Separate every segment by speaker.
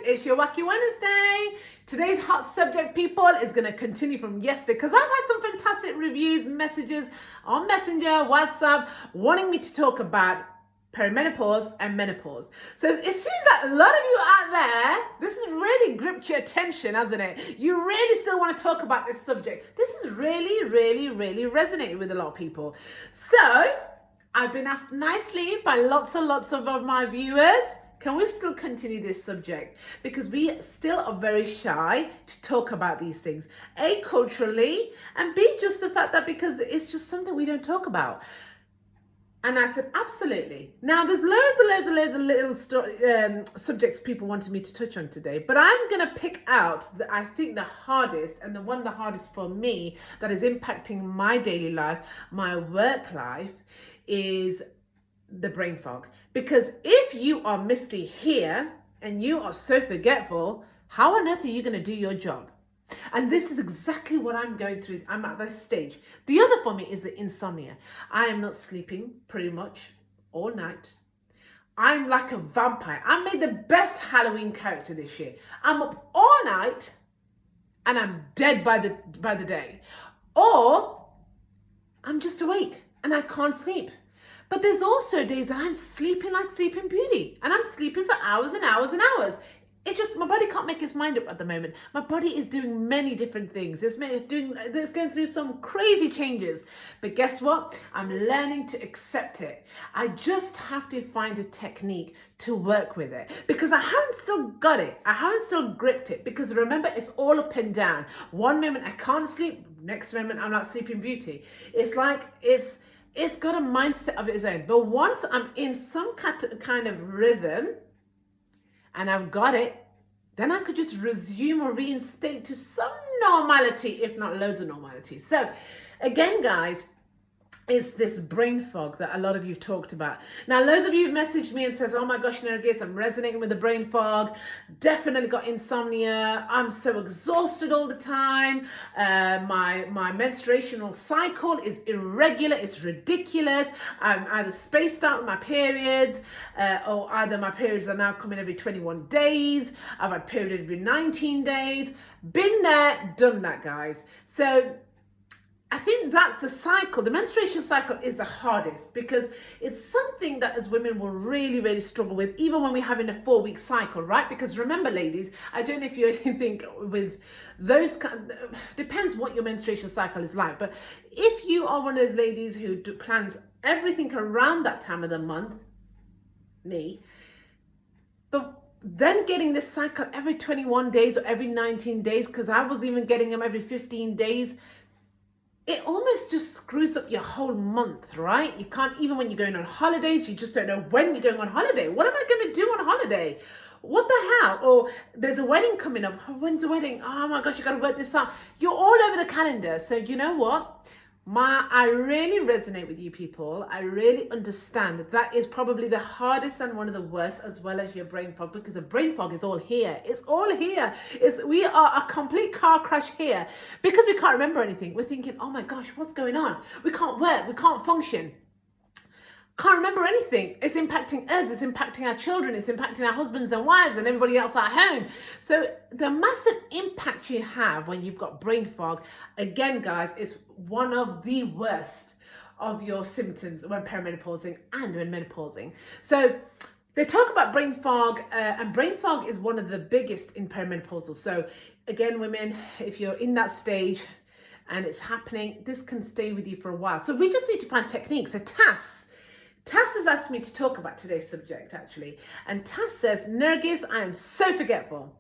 Speaker 1: It's your Wacky Wednesday. Today's hot subject, people, is going to continue from yesterday because I've had some fantastic reviews, messages on Messenger, WhatsApp, wanting me to talk about perimenopause and menopause. So it seems that a lot of you out there, this has really gripped your attention, hasn't it? You really still want to talk about this subject. This has really resonated with a lot of people. So I've been asked nicely by lots and lots of my viewers, can we still continue this subject? Because we still are very shy to talk about these things. A, culturally, and B, just the fact that because it's just something we don't talk about. And I said, absolutely. Now, there's loads of little subjects people wanted me to touch on today, but I'm going to pick out, I think, the hardest, and the one the hardest for me that is impacting my daily life, my work life, is the brain fog. Because if you are misty here and you are so forgetful, how on earth are you going to do your job? And this is exactly what I'm going through. I'm at this stage. The other for me is the insomnia. I am not sleeping pretty much all night. I'm like a vampire. I made the best Halloween character this year. I'm up all night and I'm dead by the day. Or I'm just awake and I can't sleep. But there's also days that I'm sleeping like Sleeping Beauty and I'm sleeping for hours and hours and hours. My body can't make its mind up at the moment. My body is doing many different things. It's going through some crazy changes. But guess what? I'm learning to accept it. I just have to find a technique to work with it because I haven't still got it. I haven't still gripped it because remember, it's all up and down. One moment I can't sleep, next moment I'm not Sleeping Beauty. It's like it's got a mindset of its own. But once I'm in some kind of rhythm, and I've got it, then I could just resume or reinstate to some normality, if not loads of normality. So again, guys, it's this brain fog that a lot of you have talked about. Now, loads of you have messaged me and says, oh my gosh, Nergis, I'm resonating with the brain fog. Definitely got insomnia. I'm so exhausted all the time. My menstruational cycle is irregular. It's ridiculous. I'm either spaced out with my periods or either my periods are now coming every 21 days. I've had periods every 19 days. Been there, done that, guys. So I think that's the cycle. The menstruation cycle is the hardest because it's something that as women will really struggle with, even when we're having a 4-week cycle, right? Because remember, ladies, I don't know if you think with those, depends what your menstruation cycle is like, but if you are one of those ladies who plans everything around that time of the month, then getting this cycle every 21 days or every 19 days, because I was even getting them every 15 days, it almost just screws up your whole month, right? You can't, even when you're going on holidays, you just don't know when you're going on holiday. What am I going to do on holiday? What the hell? Or there's a wedding coming up. When's the wedding? Oh my gosh, you got to work this out. You're all over the calendar. So you know what? I really resonate with you people. I really understand that is probably the hardest and one of the worst, as well as your brain fog, because the brain fog is all here. It's all here. We are a complete car crash here because we can't remember anything. We're thinking, oh my gosh, what's going on? We can't work. We can't function. Can't remember anything. It's impacting us, it's impacting our children, it's impacting our husbands and wives and everybody else at home. So the massive impact you have when you've got brain fog, again, guys, is one of the worst of your symptoms when perimenopausing and when menopausing. So they talk about brain fog, and brain fog is one of the biggest in perimenopausal. So again, women, if you're in that stage and it's happening, this can stay with you for a while. So we just need to find techniques. So Tass has asked me to talk about today's subject, actually. And Tass says, Nergis, I am so forgetful.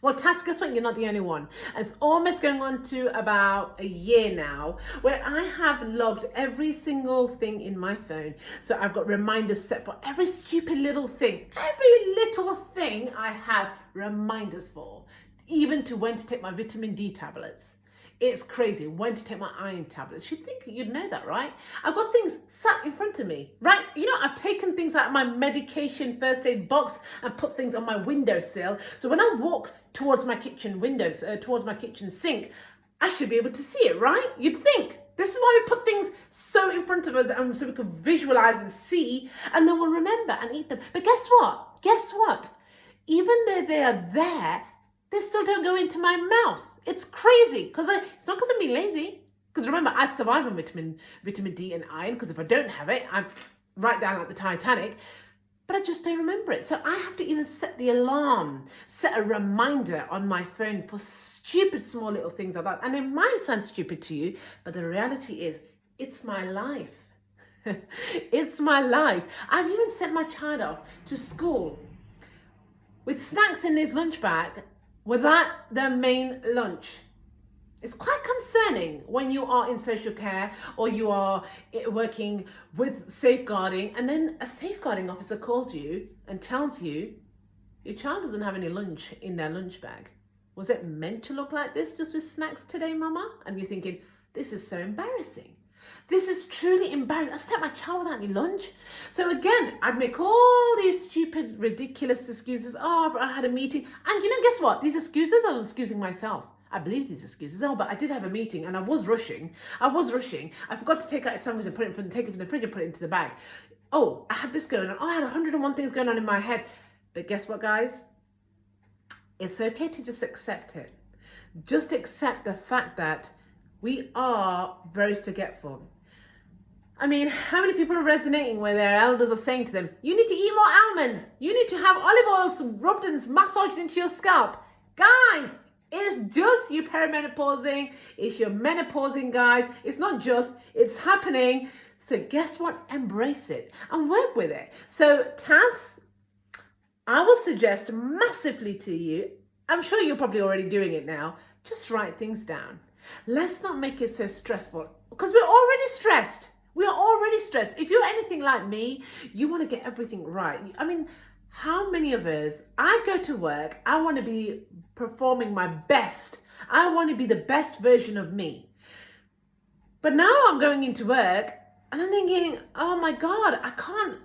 Speaker 1: Well, Tass, guess what? You're not the only one. And it's almost going on to about a year now where I have logged every single thing in my phone. So I've got reminders set for every stupid little thing. Every little thing I have reminders for, even to when to take my vitamin D tablets. It's crazy. When to take my iron tablets. You'd think you'd know that, right? I've got things sat in front of me, right? You know, I've taken things out of my medication first aid box and put things on my windowsill. So when I walk towards my kitchen windows, towards my kitchen sink, I should be able to see it, right? You'd think. This is why we put things so in front of us so we can visualize and see, and then we'll remember and eat them. But guess what? even though they are there, they still don't go into my mouth. It's crazy because it's not because I'm being lazy. Because remember, I survive on vitamin D and iron, because if I don't have it, I'm right down like the Titanic. But I just don't remember it. So I have to even set the alarm, set a reminder on my phone for stupid small little things like that. And it might sound stupid to you, but the reality is, it's my life. It's my life. I've even sent my child off to school with snacks in his lunch bag without their main lunch. It's quite concerning when you are in social care or you are working with safeguarding, and then a safeguarding officer calls you and tells you your child doesn't have any lunch in their lunch bag. Was it meant to look like this, just with snacks today, mama? And you're thinking, this is so embarrassing. This is truly embarrassing. I sent my child without any lunch. So again, I'd make all these stupid, ridiculous excuses. Oh, I had a meeting. And guess what? These excuses, I was excusing myself. I believe these excuses. Oh, but I did have a meeting and I was rushing. I forgot to take out a sandwich and take it from the fridge and put it into the bag. Oh, I had this going on. Oh, I had 101 things going on in my head. But guess what, guys? It's okay to just accept it. Just accept the fact that we are very forgetful. I mean, how many people are resonating where their elders are saying to them, you need to eat more almonds. You need to have olive oil rubbed and massaged into your scalp. Guys, it's just you perimenopausing. It's your menopausing, guys. It's not just, it's happening. So guess what? Embrace it and work with it. So Tas, I will suggest massively to you, I'm sure you're probably already doing it now, just write things down. Let's not make it so stressful, because we're already stressed. We are already stressed. If you're anything like me, you want to get everything right. I mean, how many of us, I go to work, I want to be performing my best. I want to be the best version of me. But now I'm going into work and I'm thinking, oh my God, I can't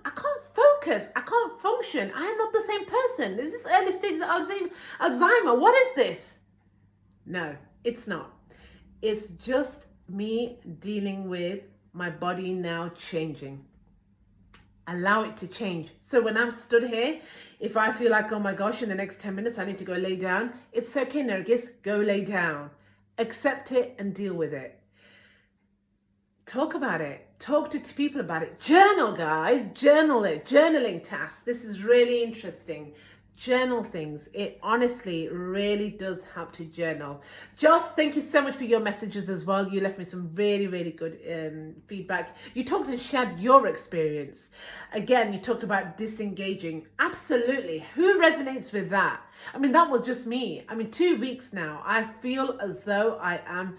Speaker 1: focus. I can't function. I am not the same person. Is this early stages of Alzheimer? What is this? No, it's not. It's just me dealing with my body now changing. Allow it to change. So when I'm stood here, if I feel like, oh my gosh, in the next 10 minutes, I need to go lay down, it's okay, Nergis, go lay down. Accept it and deal with it. Talk about it. Talk to people about it. Journal, guys. Journal it. Journaling tasks. This is really interesting. Journal things. It honestly really does help to journal. Joss, thank you so much for your messages as well. You left me some really, really good feedback. You talked and shared your experience. Again, you talked about disengaging. Absolutely. Who resonates with that? I mean, that was just me. I mean, 2 weeks now, I feel as though I am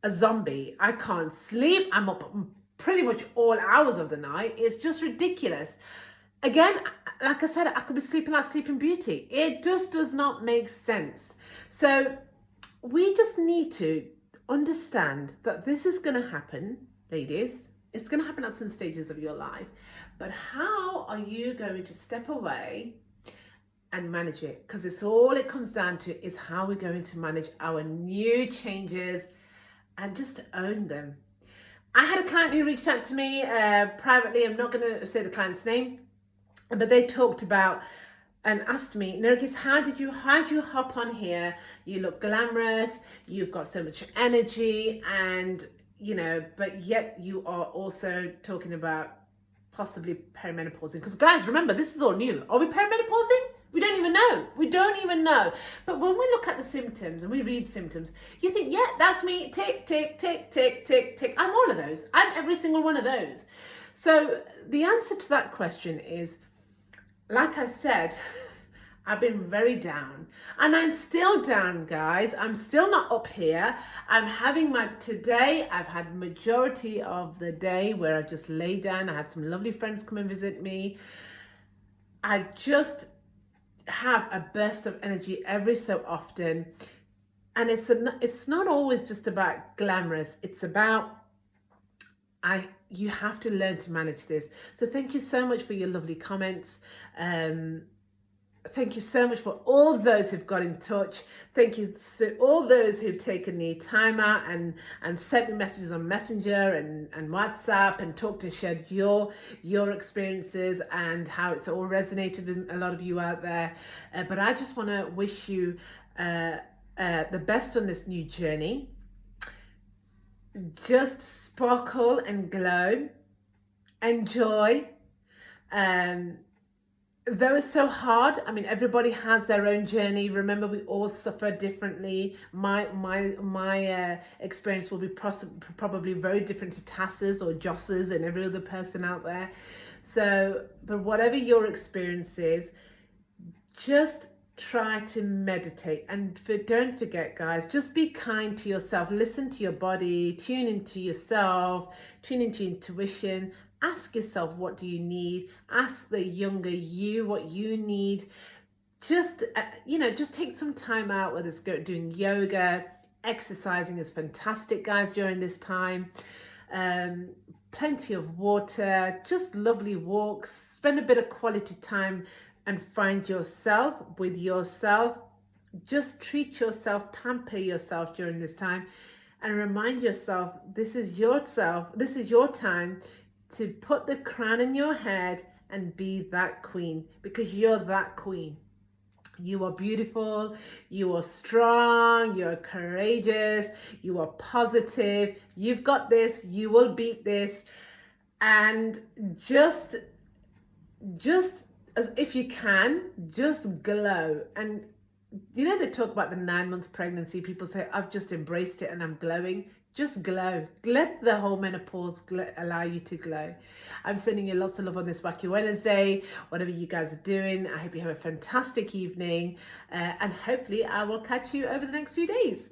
Speaker 1: a zombie. I can't sleep. I'm up pretty much all hours of the night. It's just ridiculous. Again, like I said, I could be sleeping like Sleeping Beauty. It just does not make sense. So we just need to understand that this is going to happen, ladies. It's going to happen at some stages of your life. But how are you going to step away and manage it? Because it's all it comes down to is how we're going to manage our new changes and just own them. I had a client who reached out to me privately. I'm not going to say the client's name. But they talked about and asked me, Nergis, how did you hop on here? You look glamorous, you've got so much energy, and but yet you are also talking about possibly perimenopausing. Because guys, remember, this is all new. Are we perimenopausing? We don't even know. We don't even know. But when we look at the symptoms and we read symptoms, you think, yeah, that's me. Tick, tick, tick, tick, tick, tick. I'm all of those. I'm every single one of those. So the answer to that question is, like I said, I've been very down, and I'm still down, guys. I'm still not up here. I'm having today, I've had majority of the day where I just lay down. I had some lovely friends come and visit me. I just have a burst of energy every so often. And it's not always just about glamorous. It's about, you have to learn to manage this. So thank you so much for your lovely comments. Thank you so much for all those who've got in touch. Thank you to all those who've taken the time out and sent me messages on Messenger and WhatsApp and talked and shared your experiences and how it's all resonated with a lot of you out there. But I just want to wish you the best on this new journey. Just sparkle and glow. Enjoy. Though it's so hard, I mean, everybody has their own journey. Remember, we all suffer differently. My experience will be probably very different to Tas's or Joss's and every other person out there. So, but whatever your experience is, just try to meditate. And don't forget, guys, just be kind to yourself. Listen to your body, tune into yourself, tune into intuition. Ask yourself, what do you need? Ask the younger you what you need. Just, just take some time out, whether it's doing yoga, exercising is fantastic, guys, during this time. Plenty of water, just lovely walks. Spend a bit of quality time and find yourself with yourself. Just treat yourself, pamper yourself during this time, and remind yourself, this is your time to put the crown in your head and be that queen, because you're that queen. You are beautiful, you are strong, you're courageous, you are positive, you've got this, you will beat this. And just as if you can, just glow. And they talk about the 9 months pregnancy. People say, I've just embraced it and I'm glowing. Just glow. Let the whole menopause allow you to glow. I'm sending you lots of love on this Wacky Wednesday. Whatever you guys are doing, I hope you have a fantastic evening. And hopefully I will catch you over the next few days.